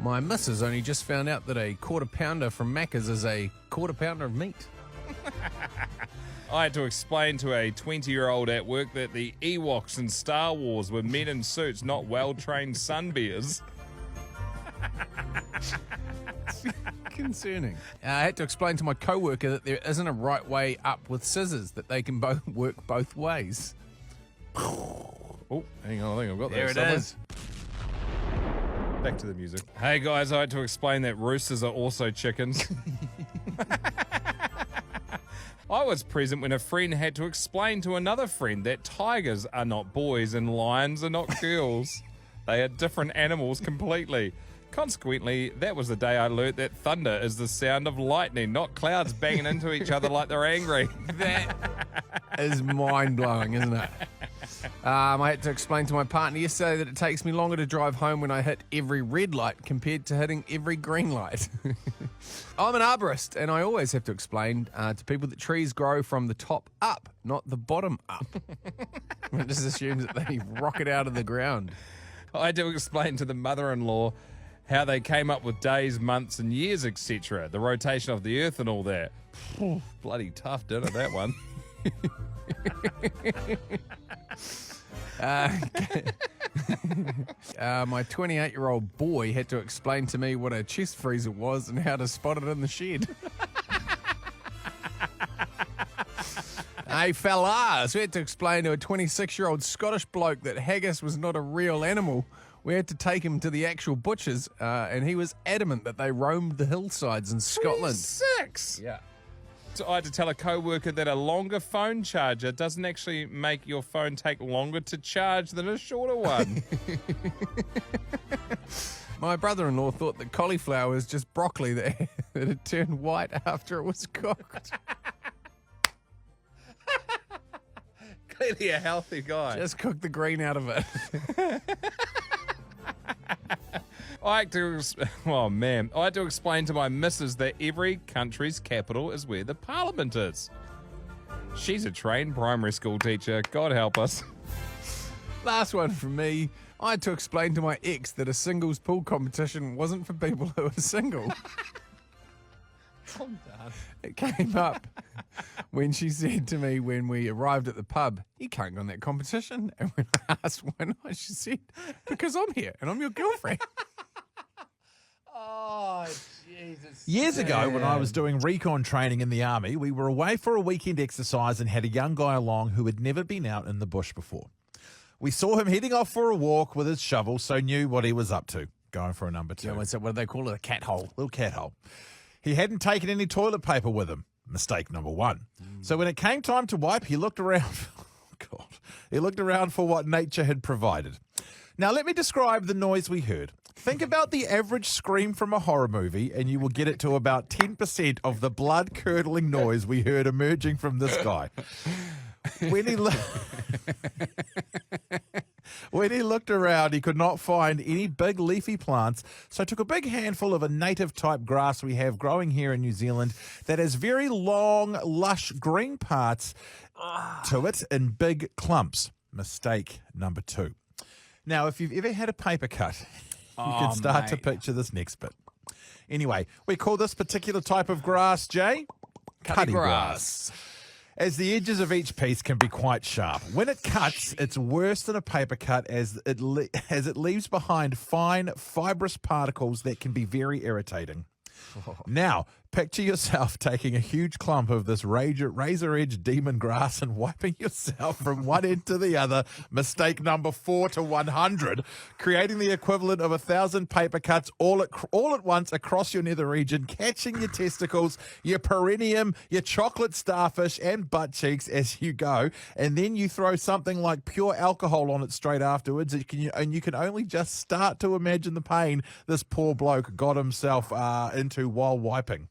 My missus only just found out that a quarter pounder from Macca's is a quarter pounder of meat. I had to explain to a 20-year-old at work that the Ewoks in Star Wars were men in suits, not well-trained sunbears. Concerning. I had to explain to my co-worker that there isn't a right way up with scissors, that they can both work both ways. Oh, hang on, I think I've got that There it somewhere. is. Back to the music. Hey guys, I had to explain that roosters are also chickens. I was present when a friend had to explain to another friend that tigers are not boys and lions are not girls. They are different animals completely. Consequently, that was the day I learnt that thunder is the sound of lightning, not clouds banging into each other like they're angry. That is mind-blowing, isn't it? I had to explain to my partner yesterday that it takes me longer to drive home when I hit every red light compared to hitting every green light. I'm an arborist, and I always have to explain to people that trees grow from the top up, not the bottom up. It just assumes that they rocket out of the ground. I had to explain to the mother-in-law how they came up with days, months, and years, etc. The rotation of the earth and all that. Bloody tough dinner, that one. My 28-year-old boy had to explain to me what a chest freezer was and how to spot it in the shed. Hey, fellas, we had to explain to a 26-year-old Scottish bloke that haggis was not a real animal. We had to take him to the actual butchers, and he was adamant that they roamed the hillsides in Scotland. 6. Yeah. So I had to tell a co-worker that a longer phone charger doesn't actually make your phone take longer to charge than a shorter one. My brother-in-law thought that cauliflower was just broccoli that had turned white after it was cooked. Clearly a healthy guy. Just cook the green out of it. I had to explain to my missus that every country's capital is where the parliament is. She's a trained primary school teacher. God help us. Last one from me. I had to explain to my ex that a singles pool competition wasn't for people who are single. Calm down. It came up when she said to me when we arrived at the pub, "You can't go in that competition." And when I asked why not, she said, "Because I'm here and I'm your girlfriend." Oh, Jesus. Years ago, when I was doing recon training in the army, we were away for a weekend exercise and had a young guy along who had never been out in the bush before. We saw him heading off for a walk with his shovel, so knew what he was up to, going for a number 2. Yeah, what do they call it? A cat hole. Little cat hole. He hadn't taken any toilet paper with him. Mistake number 1. So when it came time to wipe, he looked around. Oh, God. He looked around for what nature had provided. Now, let me describe the noise we heard. Think about the average scream from a horror movie, and you will get it to about 10% of the blood-curdling noise we heard emerging from this guy. When he looked around, he could not find any big leafy plants, so took a big handful of a native-type grass we have growing here in New Zealand that has very long, lush green parts to it in big clumps. Mistake number 2. Now, if you've ever had a paper cut, you can start to picture this next bit. Anyway, we call this particular type of grass, Jay, cutty grass. As the edges of each piece can be quite sharp. When it cuts, it's worse than a paper cut as it leaves behind fine, fibrous particles that can be very irritating. Now, picture yourself taking a huge clump of this razor-edged demon grass and wiping yourself from one end to the other, mistake number 4 to 100, creating the equivalent of 1,000 paper cuts all at once across your nether region, catching your testicles, your perineum, your chocolate starfish, and butt cheeks as you go, and then you throw something like pure alcohol on it straight afterwards, and you can only just start to imagine the pain this poor bloke got himself into while wiping.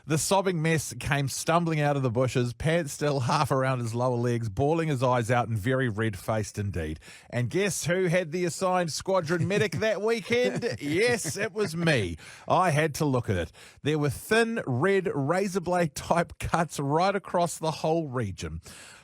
The sobbing mess came stumbling out of the bushes, pants still half around his lower legs, bawling his eyes out and very red-faced indeed. And guess who had the assigned squadron medic that weekend? Yes, it was me. I had to look at it. There were thin, red, razor blade type cuts right across the whole region.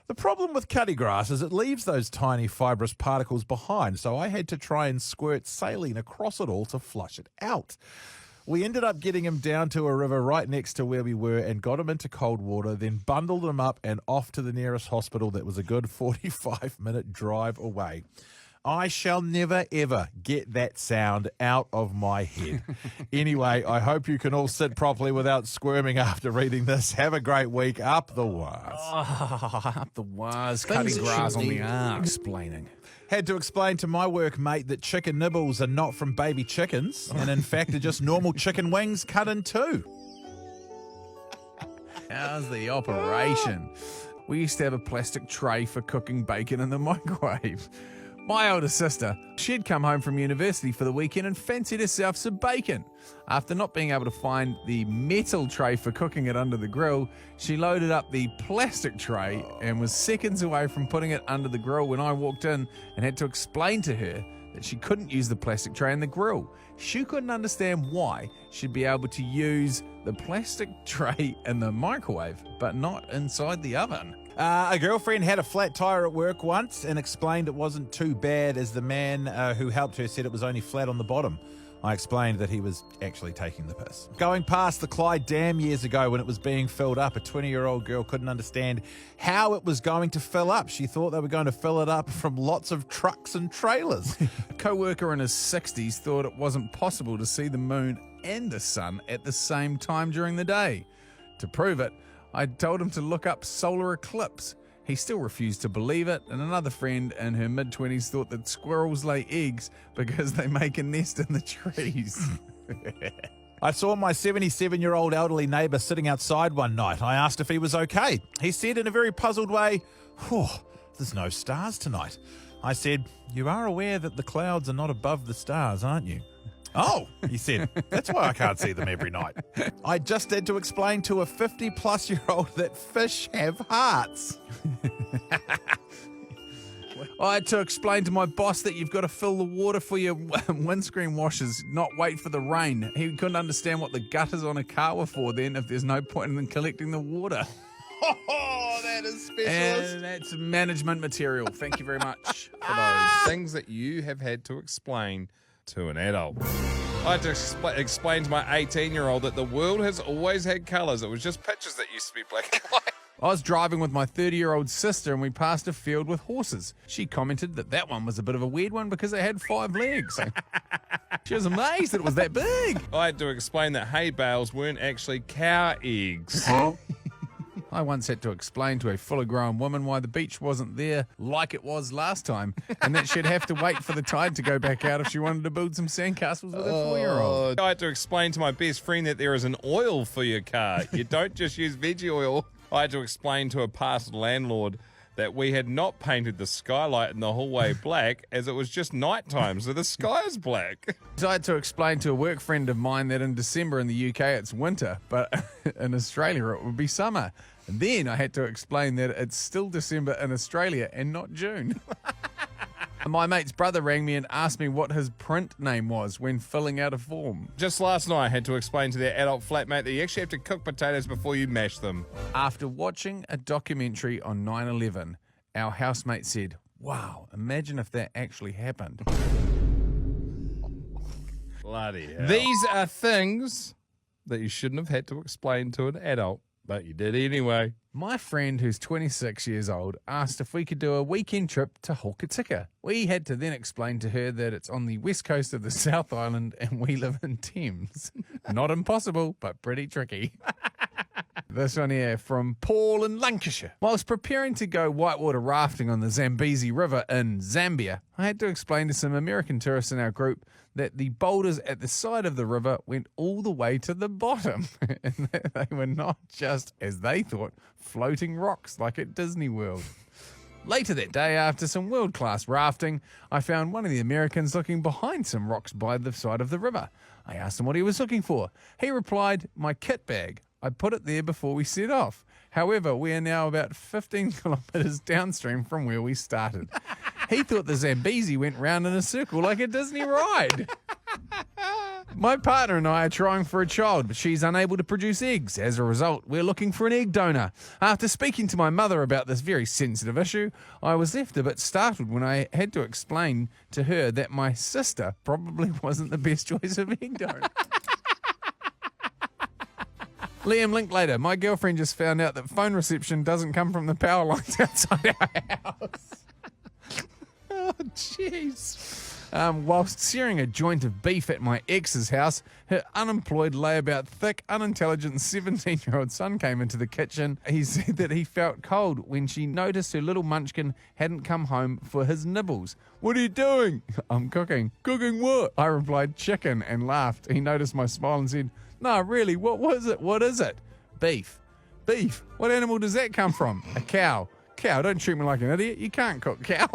The problem with cutty grass is it leaves those tiny fibrous particles behind, so I had to try and squirt saline across it all to flush it out. We ended up getting him down to a river right next to where we were and got him into cold water, then bundled him up and off to the nearest hospital that was a good 45-minute drive away. I shall never, ever get that sound out of my head. Anyway, I hope you can all sit properly without squirming after reading this. Have a great week. Up the wires. Oh, up the wires, cutting grass on the arm. Explaining. Had to explain to my workmate that chicken nibbles are not from baby chickens, and in fact are just normal chicken wings cut in two. How's the operation? We used to have a plastic tray for cooking bacon in the microwave. My older sister, she'd come home from university for the weekend and fancied herself some bacon. After not being able to find the metal tray for cooking it under the grill, she loaded up the plastic tray and was seconds away from putting it under the grill when I walked in and had to explain to her that she couldn't use the plastic tray in the grill. She couldn't understand why she'd be able to use the plastic tray in the microwave, but not inside the oven. A girlfriend had a flat tire at work once and explained it wasn't too bad as the man who helped her said it was only flat on the bottom. I explained that he was actually taking the piss. Going past the Clyde Dam years ago when it was being filled up, a 20-year-old girl couldn't understand how it was going to fill up. She thought they were going to fill it up from lots of trucks and trailers. A co-worker in his 60s thought it wasn't possible to see the moon and the sun at the same time during the day. To prove it, I told him to look up solar eclipse. He still refused to believe it, and another friend in her mid-20s thought that squirrels lay eggs because they make a nest in the trees. I saw my 77-year-old elderly neighbour sitting outside one night. I asked if he was okay. He said in a very puzzled way, there's no stars tonight. I said, you are aware that the clouds are not above the stars, aren't you? Oh, he said, that's why I can't see them every night. I just had to explain to a 50-plus-year-old that fish have hearts. I had to explain to my boss that you've got to fill the water for your windscreen washers, not wait for the rain. He couldn't understand what the gutters on a car were for then if there's no point in collecting the water. Oh, that is specialist. And that's management material. Thank you very much for those. Things that you have had to explain to an adult. I had to explain to my 18-year-old that the world has always had colours. It was just pictures that used to be black and white. I was driving with my 30-year-old sister and we passed a field with horses. She commented that that one was a bit of a weird one because it had 5 legs. She was amazed that it was that big. I had to explain that hay bales weren't actually cow eggs. I once had to explain to a fully grown woman why the beach wasn't there like it was last time and that she'd have to wait for the tide to go back out if she wanted to build some sandcastles with a 4-year-old. I had to explain to my best friend that there is an oil for your car. You don't just use veggie oil. I had to explain to a past landlord that we had not painted the skylight in the hallway black as it was just nighttime, so the sky is black. So I had to explain to a work friend of mine that in December in the UK it's winter, but in Australia it would be summer. And then I had to explain that it's still December in Australia and not June. My mate's brother rang me and asked me what his print name was when filling out a form. Just last night I had to explain to their adult flatmate that you actually have to cook potatoes before you mash them. After watching a documentary on 9/11, our housemate said, "Wow, imagine if that actually happened." Bloody hell. These are things that you shouldn't have had to explain to an adult, but you did anyway. My friend, who's 26 years old, asked if we could do a weekend trip to Hokitika. We had to then explain to her that it's on the west coast of the South Island and we live in Thames. Not impossible, but pretty tricky. This one here from Paul in Lancashire. Whilst preparing to go whitewater rafting on the Zambezi River in Zambia, I had to explain to some American tourists in our group that the boulders at the side of the river went all the way to the bottom and that they were not just, as they thought, floating rocks like at Disney World. Later that day, after some world-class rafting, I found one of the Americans looking behind some rocks by the side of the river. I asked him what he was looking for. He replied, "My kit bag. I put it there before we set off. However, we are now about 15 kilometres downstream from where we started." He thought the Zambezi went round in a circle like a Disney ride. My partner and I are trying for a child, but she's unable to produce eggs. As a result, we're looking for an egg donor. After speaking to my mother about this very sensitive issue, I was left a bit startled when I had to explain to her that my sister probably wasn't the best choice of egg donor. Liam Linklater, my girlfriend just found out that phone reception doesn't come from the power lines outside our house. Oh, jeez. Whilst searing a joint of beef at my ex's house, her unemployed, layabout, thick, unintelligent 17-year-old son came into the kitchen. He said that he felt cold when she noticed her little munchkin hadn't come home for his nibbles. "What are you doing?" "I'm cooking." "Cooking what?" I replied, "Chicken," and laughed. He noticed my smile and said, "No, really, what was it? What is it?" "Beef." "Beef? What animal does that come from?" "A cow." "Cow? Don't treat me like an idiot. You can't cook cow."